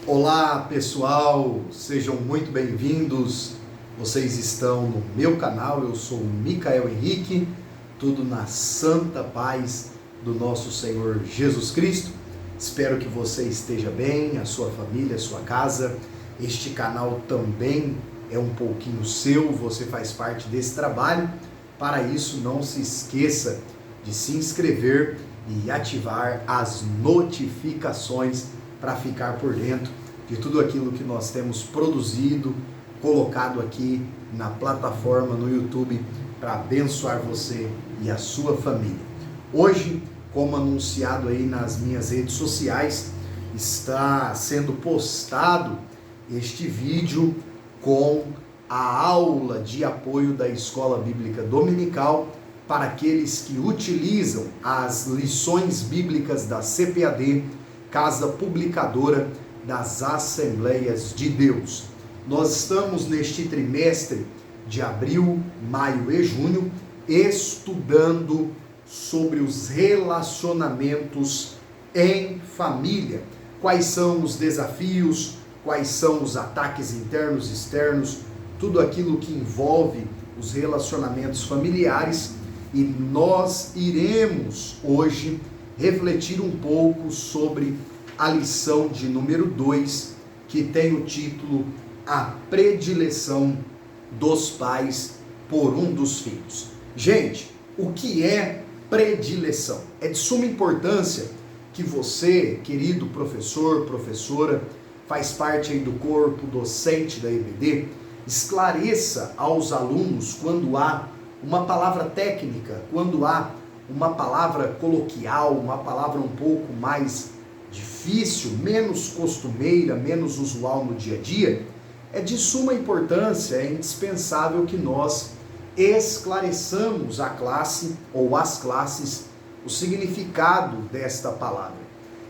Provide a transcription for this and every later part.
Olá pessoal, sejam muito bem-vindos. Vocês estão no meu canal, eu sou o Micael Henrique, tudo na santa paz do nosso Senhor Jesus Cristo. Espero que você esteja bem, a sua família, a sua casa. Este canal também é um pouquinho seu, você faz parte desse trabalho. Para isso, não se esqueça de se inscrever e ativar as notificações para ficar por dentro de tudo aquilo que nós temos produzido, colocado aqui na plataforma no YouTube para abençoar você e a sua família. Hoje, como anunciado aí nas minhas redes sociais, está sendo postado este vídeo com a aula de apoio da Escola Bíblica Dominical para aqueles que utilizam as lições bíblicas da CPAD, Casa Publicadora das Assembleias de Deus. Nós estamos neste trimestre de abril, maio e junho estudando sobre os relacionamentos em família. Quais são os desafios, quais são os ataques internos e externos, tudo aquilo que envolve os relacionamentos familiares, e nós iremos hoje refletir um pouco sobre a lição de número 2, que tem o título A Predileção dos Pais por um dos Filhos. Gente, o que é predileção? É de suma importância que você, querido professor, professora, faz parte aí do corpo docente da EBD, esclareça aos alunos quando há uma palavra técnica, quando há uma palavra coloquial, uma palavra um pouco mais difícil, menos costumeira, menos usual no dia a dia. É de suma importância, é indispensável que nós esclareçamos a classe ou as classes o significado desta palavra.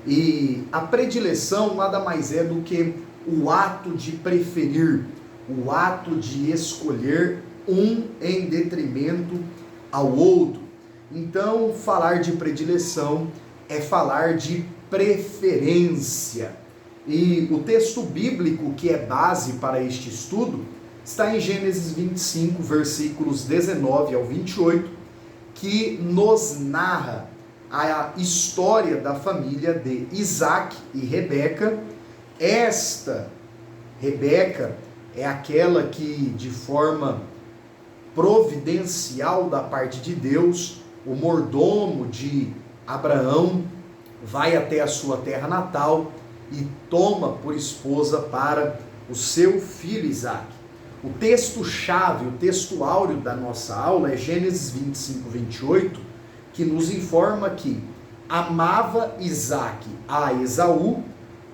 E a predileção nada mais é do que o ato de preferir, o ato de escolher um em detrimento ao outro. Então, falar de predileção é falar de preferência. E o texto bíblico que é base para este estudo está em Gênesis 25, versículos 19 ao 28, que nos narra a história da família de Isaac e Rebeca. Esta Rebeca é aquela que, de forma providencial da parte de Deus, o mordomo de Abraão vai até a sua terra natal e toma por esposa para o seu filho Isaac. O texto-chave, o texto áureo da nossa aula é Gênesis 25, 28, que nos informa que amava Isaac a Esaú,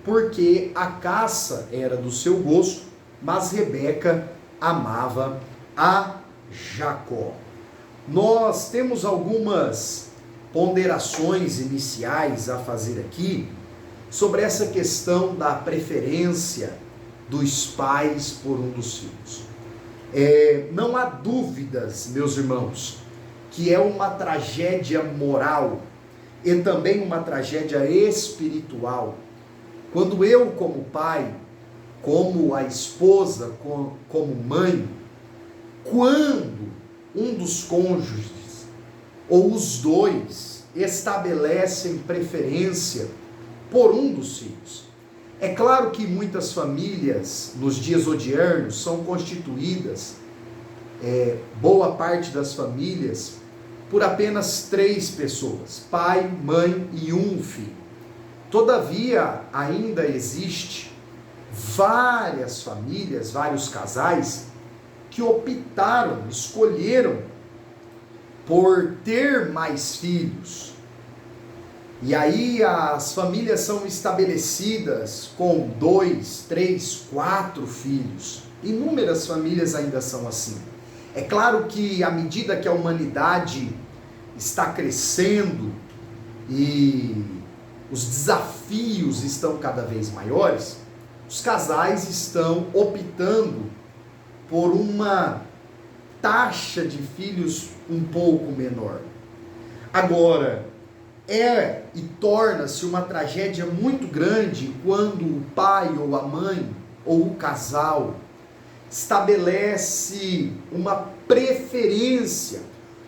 porque a caça era do seu gosto, mas Rebeca amava a Jacó. Nós temos algumas ponderações iniciais a fazer aqui sobre essa questão da preferência dos pais por um dos filhos. Não há dúvidas, meus irmãos, que é uma tragédia moral e também uma tragédia espiritual quando eu, como pai, como a esposa, como mãe, quando um dos cônjuges ou os dois estabelecem preferência por um dos filhos. É claro que muitas famílias nos dias odiernos são constituídas, boa parte das famílias, por apenas 3 pessoas, pai, mãe e um filho. Todavia, ainda existe várias famílias, vários casais que optaram, escolheram por ter mais filhos. E aí as famílias são estabelecidas com 2, 3, 4 filhos. Inúmeras famílias ainda são assim. É claro que à medida que a humanidade está crescendo e os desafios estão cada vez maiores, os casais estão optando por uma taxa de filhos um pouco menor. Agora, e torna-se uma tragédia muito grande quando o pai ou a mãe ou o casal estabelece uma preferência,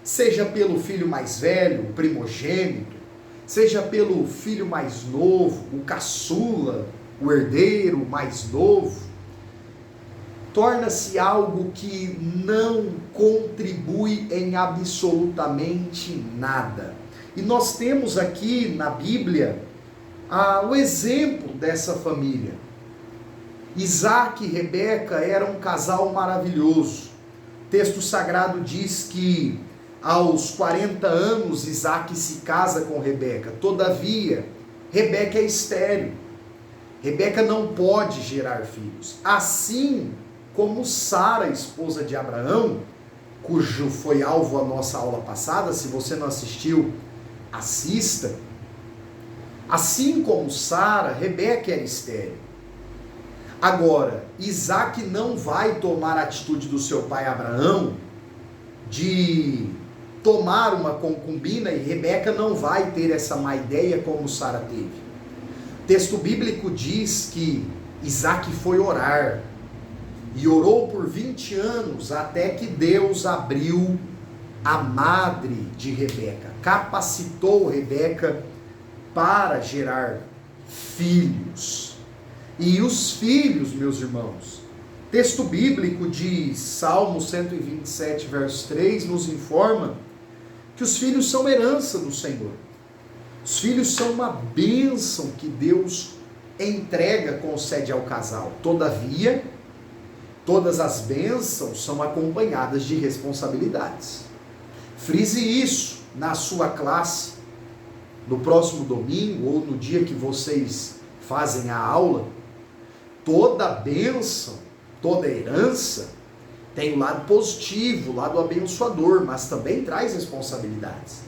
seja pelo filho mais velho, o primogênito, seja pelo filho mais novo, o caçula, o herdeiro mais novo. Torna-se algo que não contribui em absolutamente nada. E nós temos aqui na Bíblia o exemplo dessa família. Isaac e Rebeca eram um casal maravilhoso. O texto sagrado diz que aos 40 anos Isaac se casa com Rebeca. Todavia, Rebeca é estéril. Rebeca não pode gerar filhos. Assim como Sara, esposa de Abraão, cujo foi alvo a nossa aula passada, se você não assistiu, assista. Assim como Sara, Rebeca era estéril. Agora, Isaac não vai tomar a atitude do seu pai Abraão de tomar uma concubina, e Rebeca não vai ter essa má ideia como Sara teve. O texto bíblico diz que Isaac foi orar, e orou por 20 anos, até que Deus abriu a madre de Rebeca, capacitou Rebeca para gerar filhos. E os filhos, meus irmãos, texto bíblico de Salmo 127, verso 3, nos informa que os filhos são herança do Senhor. Os filhos são uma bênção que Deus entrega, concede ao casal. Todavia, todas as bênçãos são acompanhadas de responsabilidades. Frise isso na sua classe, no próximo domingo ou no dia que vocês fazem a aula. Toda bênção, toda herança tem o lado positivo, o lado abençoador, mas também traz responsabilidades.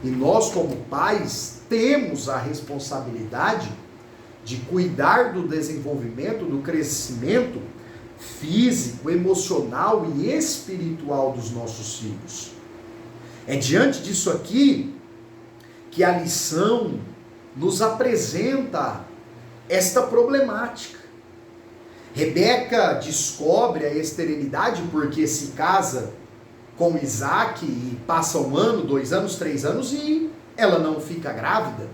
E nós, como pais, temos a responsabilidade de cuidar do desenvolvimento, do crescimento físico, emocional e espiritual dos nossos filhos. É diante disso aqui que a lição nos apresenta esta problemática. Rebeca descobre a esterilidade porque se casa com Isaac e passa 1 ano, 2 anos, 3 anos e ela não fica grávida.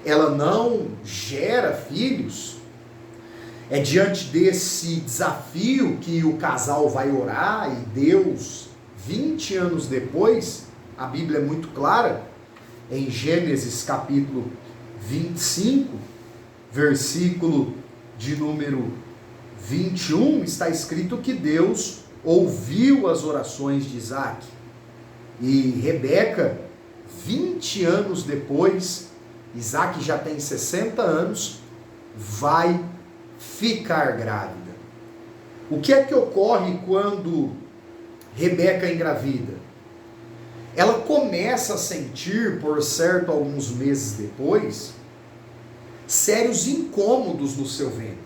Ela não gera filhos. É diante desse desafio que o casal vai orar e Deus, 20 anos depois, a Bíblia é muito clara, em Gênesis capítulo 25, versículo de número 21, está escrito que Deus ouviu as orações de Isaac. E Rebeca, 20 anos depois, Isaac já tem 60 anos, vai ficar grávida. O que é que ocorre quando Rebeca engravida? Ela começa a sentir, por certo, alguns meses depois, sérios incômodos no seu ventre.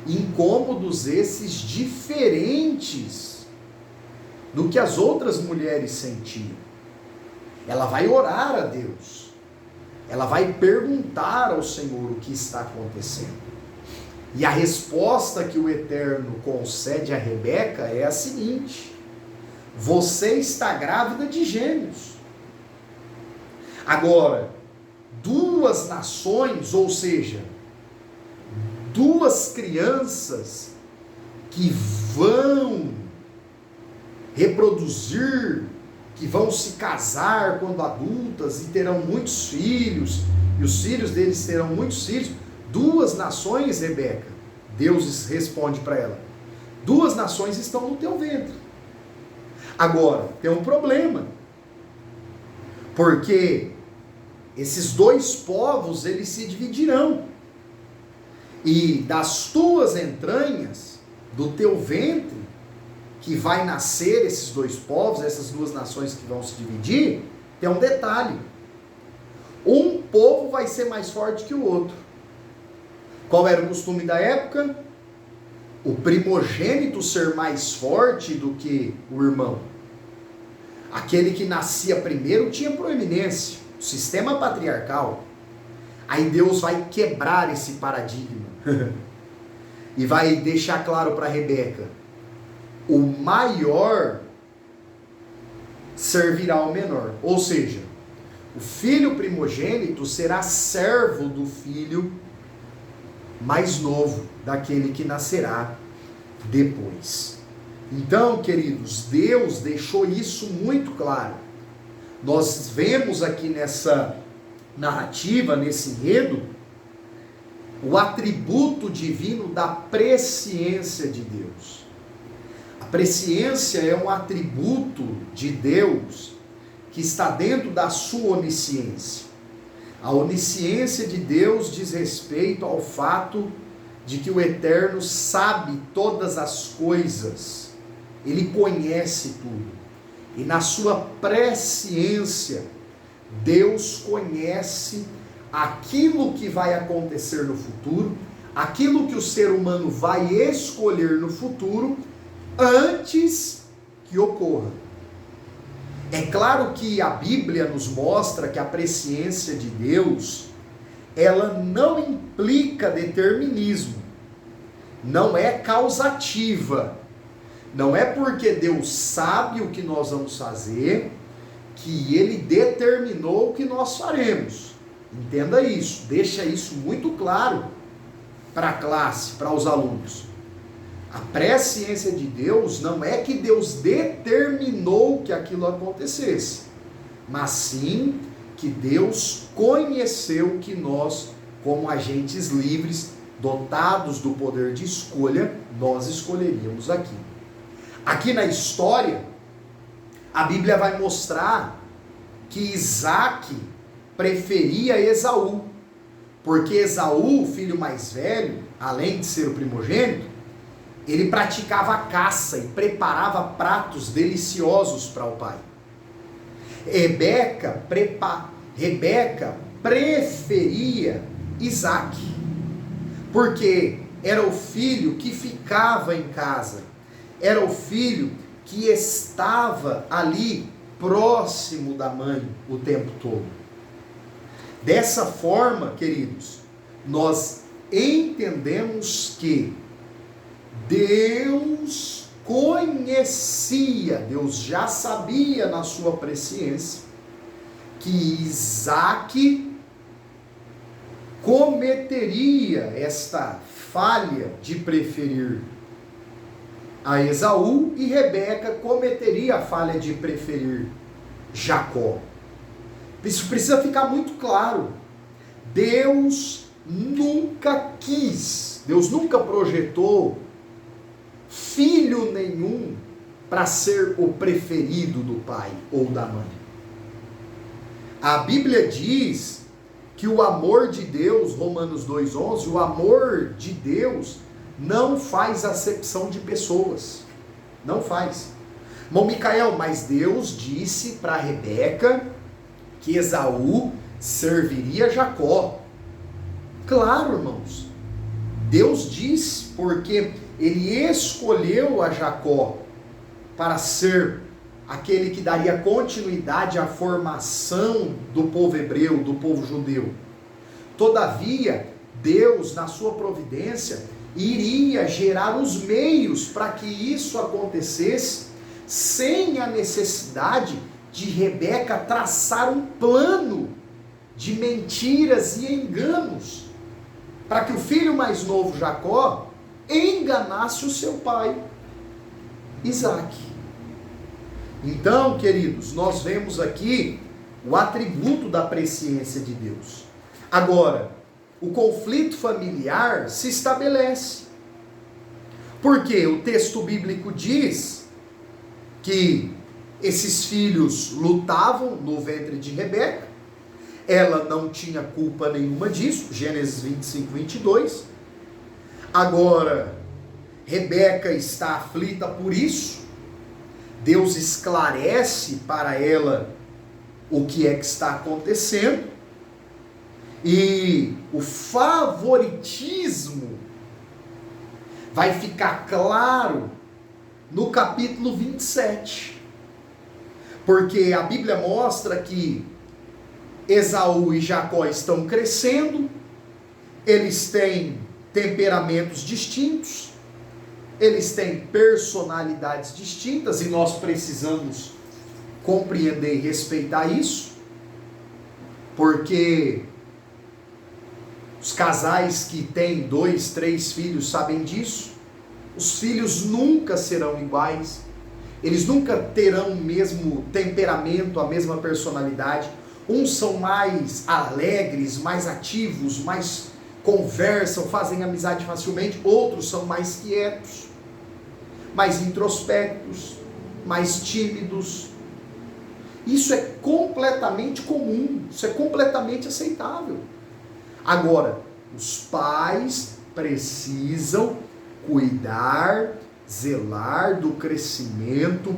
Incômodos esses diferentes do que as outras mulheres sentiam. Ela vai orar a Deus. Ela vai perguntar ao Senhor o que está acontecendo. E a resposta que o Eterno concede a Rebeca é a seguinte: você está grávida de gêmeos. Agora, 2 nações, ou seja, 2 crianças que vão reproduzir, que vão se casar quando adultas e terão muitos filhos, e os filhos deles terão muitos filhos. 2 nações, Rebeca, Deus responde para ela, 2 nações estão no teu ventre. Agora, tem um problema, porque esses 2 povos, eles se dividirão, e das tuas entranhas, do teu ventre, que vai nascer esses 2 povos, essas 2 nações que vão se dividir, tem um detalhe: um povo vai ser mais forte que o outro. Qual era o costume da época? O primogênito ser mais forte do que o irmão. Aquele que nascia primeiro tinha proeminência. sistema patriarcal, aí Deus vai quebrar esse paradigma e vai deixar claro para Rebeca: o maior servirá ao menor. Ou seja, o filho primogênito será servo do filho mais novo, daquele que nascerá depois. Então, queridos, Deus deixou isso muito claro. Nós vemos aqui nessa narrativa, nesse enredo, o atributo divino da presciência de Deus. A presciência é um atributo de Deus que está dentro da sua onisciência. A onisciência de Deus diz respeito ao fato de que o Eterno sabe todas as coisas, Ele conhece tudo. E na sua presciência, Deus conhece aquilo que vai acontecer no futuro, aquilo que o ser humano vai escolher no futuro, antes que ocorra. É claro que a Bíblia nos mostra que a presciência de Deus, ela não implica determinismo, não é causativa. Não é porque Deus sabe o que nós vamos fazer que Ele determinou o que nós faremos. Entenda isso, deixa isso muito claro para a classe, para os alunos. A presciência de Deus não é que Deus determinou que aquilo acontecesse, mas sim que Deus conheceu que nós, como agentes livres, dotados do poder de escolha, nós escolheríamos aqui. Aqui na história, a Bíblia vai mostrar que Isaac preferia Esaú, porque Esaú, o filho mais velho, além de ser o primogênito, ele praticava a caça e preparava pratos deliciosos para o pai. Rebeca preferia Isaac, porque era o filho que ficava em casa, era o filho que estava ali próximo da mãe o tempo todo. Dessa forma, queridos, nós entendemos que Deus conhecia, Deus já sabia na sua presciência que Isaac cometeria esta falha de preferir a Esaú e Rebeca cometeria a falha de preferir Jacó. Isso precisa ficar muito claro. Deus nunca quis, Deus nunca projetou filho nenhum para ser o preferido do pai ou da mãe. A Bíblia diz que o amor de Deus, Romanos 2,11, o amor de Deus não faz acepção de pessoas. Não faz. Irmão Micael, mas Deus disse para Rebeca que Esaú serviria Jacó. Claro, irmãos. Deus disse porque Ele escolheu a Jacó para ser aquele que daria continuidade à formação do povo hebreu, do povo judeu. Todavia, Deus, na sua providência, iria gerar os meios para que isso acontecesse, sem a necessidade de Rebeca traçar um plano de mentiras e enganos, para que o filho mais novo, Jacó, enganasse o seu pai, Isaac. Então, queridos, nós vemos aqui o atributo da presciência de Deus. Agora, o conflito familiar se estabelece. Porque o texto bíblico diz que esses filhos lutavam no ventre de Rebeca, ela não tinha culpa nenhuma disso, Gênesis 25, 22. Agora, Rebeca está aflita por isso, Deus esclarece para ela o que é que está acontecendo, e o favoritismo vai ficar claro no capítulo 27, porque a Bíblia mostra que Esaú e Jacó estão crescendo, eles têm temperamentos distintos, eles têm personalidades distintas e nós precisamos compreender e respeitar isso, porque os casais que têm 2, 3 filhos sabem disso. Os filhos nunca serão iguais, eles nunca terão o mesmo temperamento, a mesma personalidade. Uns são mais alegres, mais ativos, mais conversam, fazem amizade facilmente. Outros são mais quietos, mais introspectos, mais tímidos. Isso é completamente comum, isso é completamente aceitável. Agora, os pais precisam cuidar, zelar do crescimento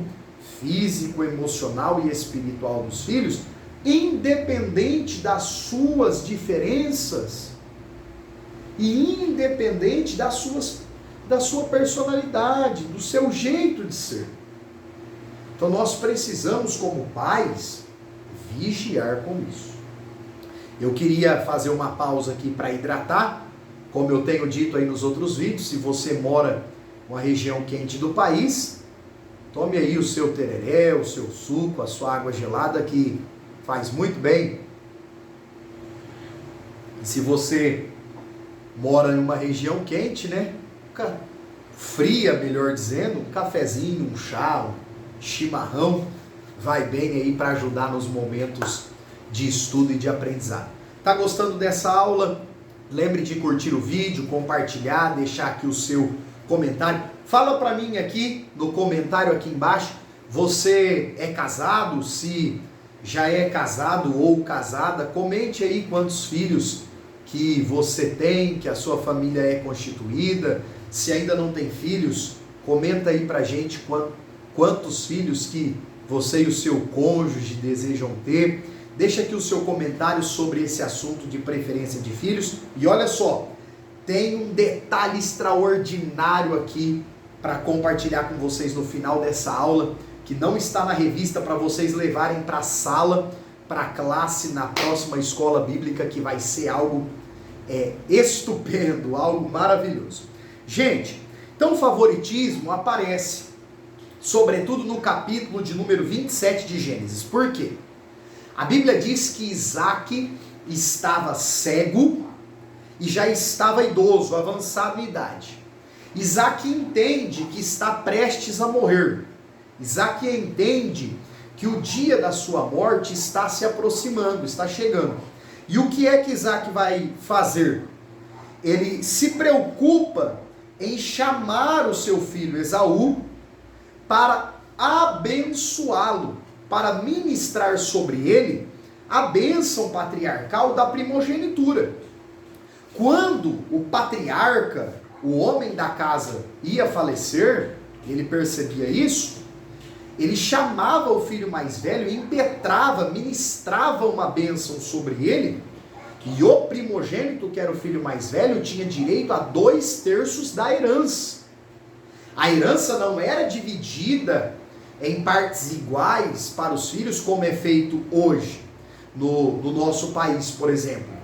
físico, emocional e espiritual dos filhos, independente das suas diferenças e independente da sua personalidade, do seu jeito de ser. Então nós precisamos, como pais, vigiar com isso. Eu queria fazer uma pausa aqui para hidratar. Como eu tenho dito aí nos outros vídeos, se você mora em uma região quente do país, tome aí o seu tereré, o seu suco, a sua água gelada, que faz muito bem. E se você mora em uma região quente, né? Fria, melhor dizendo, um cafezinho, um chá, um chimarrão, vai bem aí para ajudar nos momentos de estudo e de aprendizado. Tá gostando dessa aula? Lembre de curtir o vídeo, compartilhar, deixar aqui o seu comentário. Fala para mim aqui no comentário aqui embaixo, você é casado? Se já é casado ou casada, comente aí quantos filhos que você tem, que a sua família é constituída. Se ainda não tem filhos, comenta aí pra gente quantos filhos que você e o seu cônjuge desejam ter. Deixa aqui o seu comentário sobre esse assunto de preferência de filhos. E olha só, tem um detalhe extraordinário aqui para compartilhar com vocês no final dessa aula, que não está na revista, para vocês levarem para a sala, para a classe na próxima escola bíblica, que vai ser algo estupendo, algo maravilhoso. Gente, então o favoritismo aparece, sobretudo no capítulo de número 27 de Gênesis. Por quê? A Bíblia diz que Isaac estava cego e já estava idoso, avançado em idade. Isaac entende que está prestes a morrer. Isaac entende que o dia da sua morte está se aproximando, está chegando. E o que é que Isaac vai fazer? Ele se preocupa em chamar o seu filho Esaú para abençoá-lo, para ministrar sobre ele a bênção patriarcal da primogenitura. Quando o patriarca, o homem da casa, ia falecer, ele percebia isso, ele chamava o filho mais velho, impetrava, ministrava uma bênção sobre ele, e o primogênito, que era o filho mais velho, tinha direito a 2/3 da herança. A herança não era dividida em partes iguais para os filhos, como é feito hoje no nosso país, por exemplo.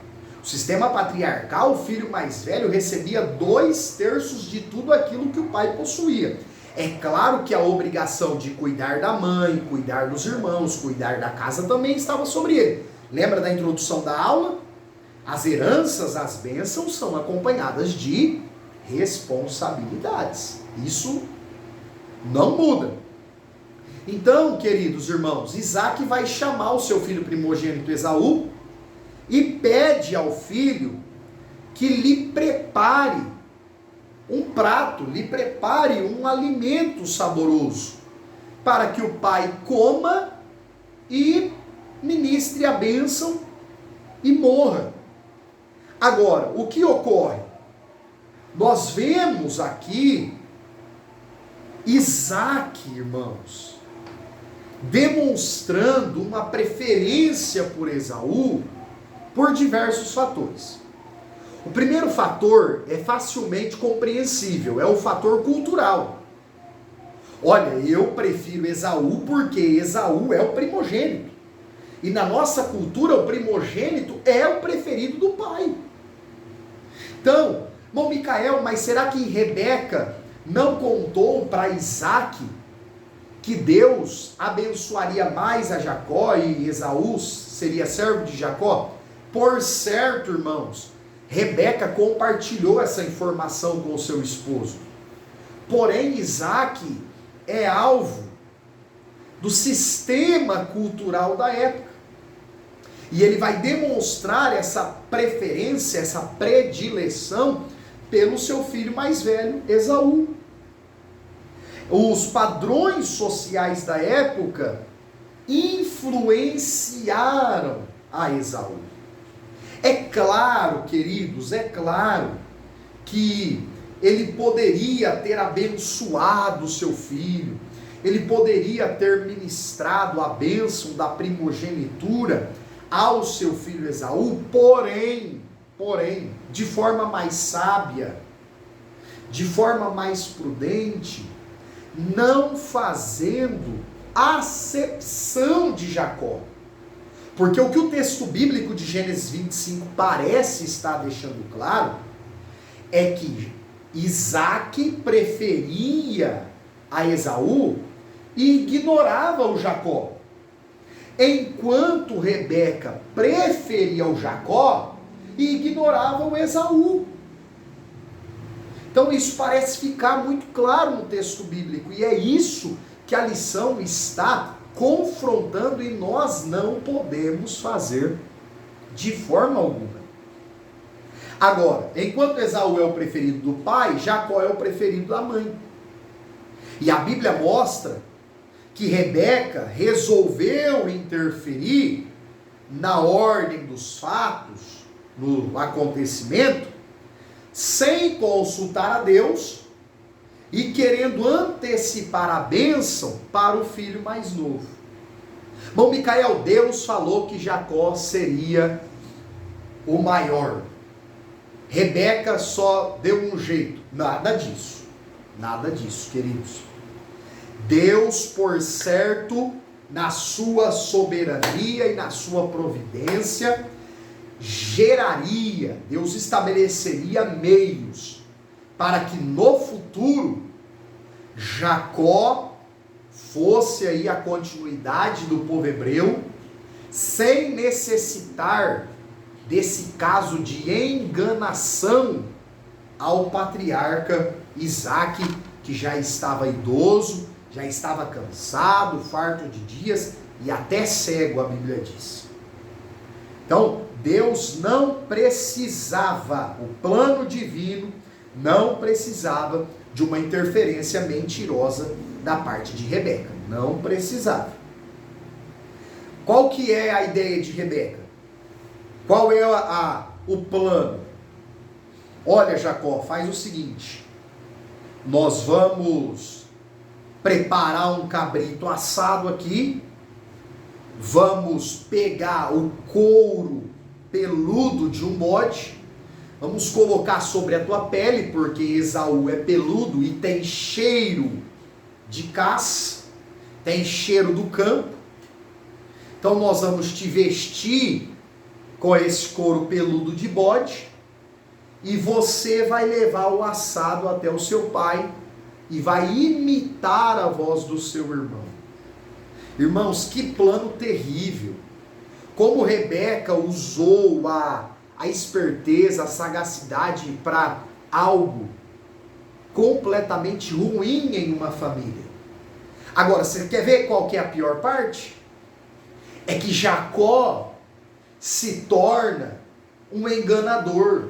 O sistema patriarcal, o filho mais velho recebia 2/3 de tudo aquilo que o pai possuía. É claro que a obrigação de cuidar da mãe, cuidar dos irmãos, cuidar da casa também estava sobre ele. Lembra da introdução da aula? As heranças, as bênçãos são acompanhadas de responsabilidades. Isso não muda. Então, queridos irmãos, Isaac vai chamar o seu filho primogênito Esaú e pede ao filho que lhe prepare um prato, lhe prepare um alimento saboroso, para que o pai coma e ministre a bênção e morra. Agora, o que ocorre? Nós vemos aqui Isaac, irmãos, demonstrando uma preferência por Esaú por diversos fatores. O primeiro fator é facilmente compreensível, é o fator cultural. Olha, eu prefiro Esaú porque Esaú é o primogênito. E na nossa cultura, o primogênito é o preferido do pai. Então, irmão Micael, mas será que Rebeca não contou para Isaac que Deus abençoaria mais a Jacó e Esaú seria servo de Jacó? Por certo, irmãos, Rebeca compartilhou essa informação com o seu esposo. Porém, Isaac é alvo do sistema cultural da época. E ele vai demonstrar essa preferência, essa predileção pelo seu filho mais velho, Esaú. Os padrões sociais da época influenciaram a Esaú. É claro, queridos, é claro que ele poderia ter abençoado o seu filho, ele poderia ter ministrado a bênção da primogenitura ao seu filho Esaú, porém, de forma mais sábia, de forma mais prudente, não fazendo acepção de Jacó. Porque o que o texto bíblico de Gênesis 25 parece estar deixando claro é que Isaac preferia a Esaú e ignorava o Jacó, enquanto Rebeca preferia o Jacó e ignorava o Esaú. Então isso parece ficar muito claro no texto bíblico, e é isso que a lição está confrontando, e nós não podemos fazer de forma alguma. Agora, enquanto Esaú é o preferido do pai, Jacó é o preferido da mãe. E a Bíblia mostra que Rebeca resolveu interferir na ordem dos fatos, no acontecimento, sem consultar a Deus e querendo antecipar a bênção para o filho mais novo. Bom, Micael, Deus falou que Jacó seria o maior. Rebeca só deu um jeito. Nada disso, queridos. Deus, por certo, na sua soberania e na sua providência, Deus estabeleceria meios para que no futuro Jacó fosse aí a continuidade do povo hebreu, sem necessitar desse caso de enganação ao patriarca Isaac, que já estava idoso, já estava cansado, farto de dias e até cego, a Bíblia diz. Então, Deus não precisava, o plano divino não precisava de uma interferência mentirosa da parte de Rebeca. Não precisava. Qual que é a ideia de Rebeca? Qual é o plano? Olha, Jacó, faz o seguinte. Nós vamos preparar um cabrito assado aqui. Vamos pegar o couro peludo de um bode. Vamos colocar sobre a tua pele, porque Esaú é peludo e tem cheiro de caça, tem cheiro do campo. Então nós vamos te vestir com esse couro peludo de bode e você vai levar o assado até o seu pai e vai imitar a voz do seu irmão. Irmãos, que plano terrível! Como Rebeca usou a esperteza, a sagacidade para algo completamente ruim em uma família. Agora, você quer ver qual que é a pior parte? É que Jacó se torna um enganador.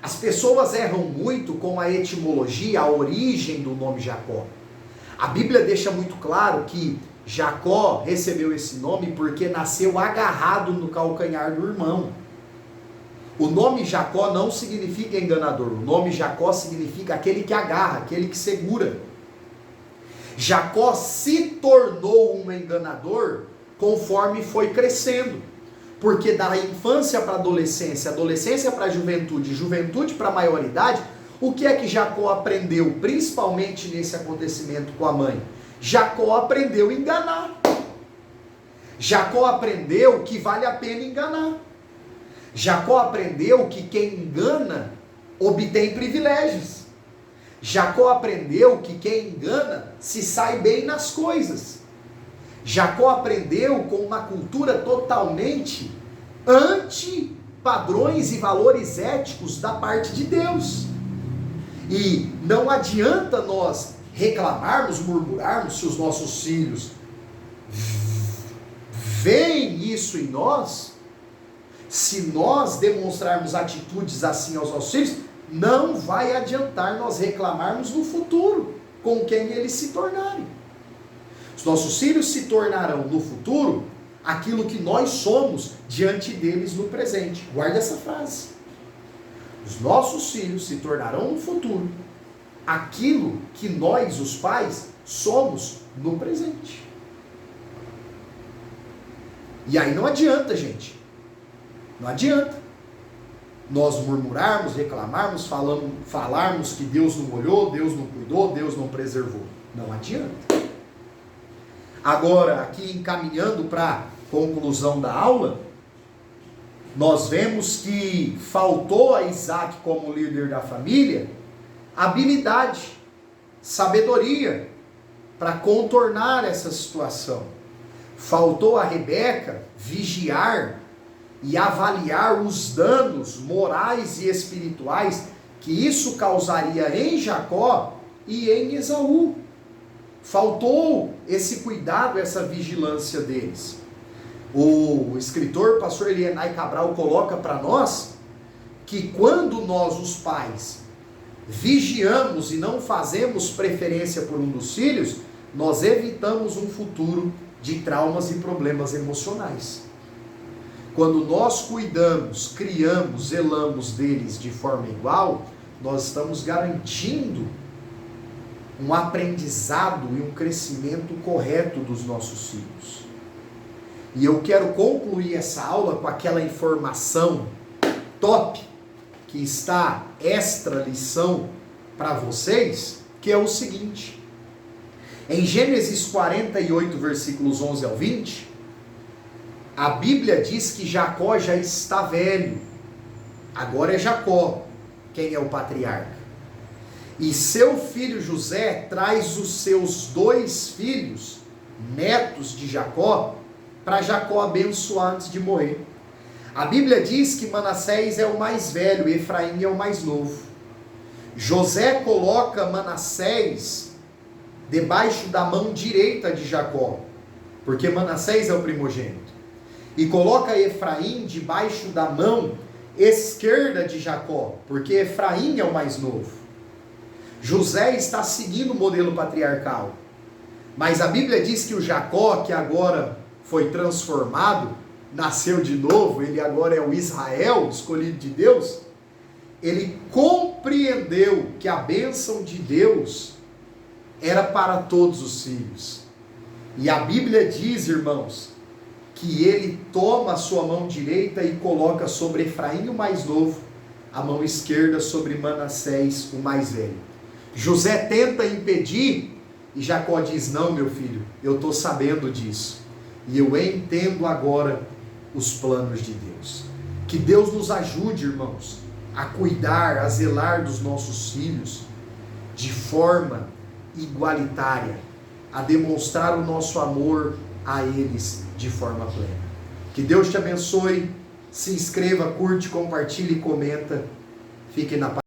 As pessoas erram muito com a etimologia, a origem do nome Jacó. A Bíblia deixa muito claro que Jacó recebeu esse nome porque nasceu agarrado no calcanhar do irmão. O nome Jacó não significa enganador. O nome Jacó significa aquele que agarra, aquele que segura. Jacó se tornou um enganador conforme foi crescendo. Porque da infância para a adolescência, adolescência para a juventude, juventude para a maioridade, o que é que Jacó aprendeu, principalmente nesse acontecimento com a mãe? Jacó aprendeu a enganar. Jacó aprendeu que vale a pena enganar. Jacó aprendeu que quem engana obtém privilégios. Jacó aprendeu que quem engana se sai bem nas coisas. Jacó aprendeu com uma cultura totalmente anti-padrões e valores éticos da parte de Deus. E não adianta nós reclamarmos, murmurarmos se os nossos filhos veem isso em nós. Se nós demonstrarmos atitudes assim aos nossos filhos, não vai adiantar nós reclamarmos no futuro com quem eles se tornarem. Os nossos filhos se tornarão no futuro aquilo que nós somos diante deles no presente. Guarde essa frase. Os nossos filhos se tornarão no futuro aquilo que nós, os pais, somos no presente. E aí não adianta, gente. Não adianta nós murmurarmos, reclamarmos, falarmos que Deus não olhou, Deus não cuidou, Deus não preservou. Não adianta. Agora, aqui encaminhando para a conclusão da aula, nós vemos que faltou a Isaac como líder da família habilidade, sabedoria para contornar essa situação. Faltou a Rebeca vigiar e avaliar os danos morais e espirituais que isso causaria em Jacó e em Esaú. Faltou esse cuidado, essa vigilância deles. O escritor, pastor Elienay Cabral, coloca para nós que quando nós, os pais, vigiamos e não fazemos preferência por um dos filhos, nós evitamos um futuro de traumas e problemas emocionais. Quando nós cuidamos, criamos, zelamos deles de forma igual, nós estamos garantindo um aprendizado e um crescimento correto dos nossos filhos. E eu quero concluir essa aula com aquela informação top que está extra lição para vocês, que é o seguinte: em Gênesis 48, versículos 11 ao 20, a Bíblia diz que Jacó já está velho. Agora é Jacó quem é o patriarca. E seu filho José traz os seus 2 filhos, netos de Jacó, para Jacó abençoar antes de morrer. A Bíblia diz que Manassés é o mais velho e Efraim é o mais novo. José coloca Manassés debaixo da mão direita de Jacó, porque Manassés é o primogênito. E coloca Efraim debaixo da mão esquerda de Jacó, porque Efraim é o mais novo. José está seguindo o modelo patriarcal. Mas a Bíblia diz que o Jacó, que agora foi transformado, nasceu de novo, ele agora é o Israel, escolhido de Deus, ele compreendeu que a bênção de Deus era para todos os filhos. E a Bíblia diz, irmãos, que ele toma a sua mão direita e coloca sobre Efraim, o mais novo, a mão esquerda sobre Manassés, o mais velho. José tenta impedir e Jacó diz: não, meu filho, eu estou sabendo disso. E eu entendo agora os planos de Deus. Que Deus nos ajude, irmãos, a cuidar, a zelar dos nossos filhos de forma igualitária, a demonstrar o nosso amor a eles de forma plena. Que Deus te abençoe. Se inscreva, curte, compartilhe e comenta. Fiquem na paz.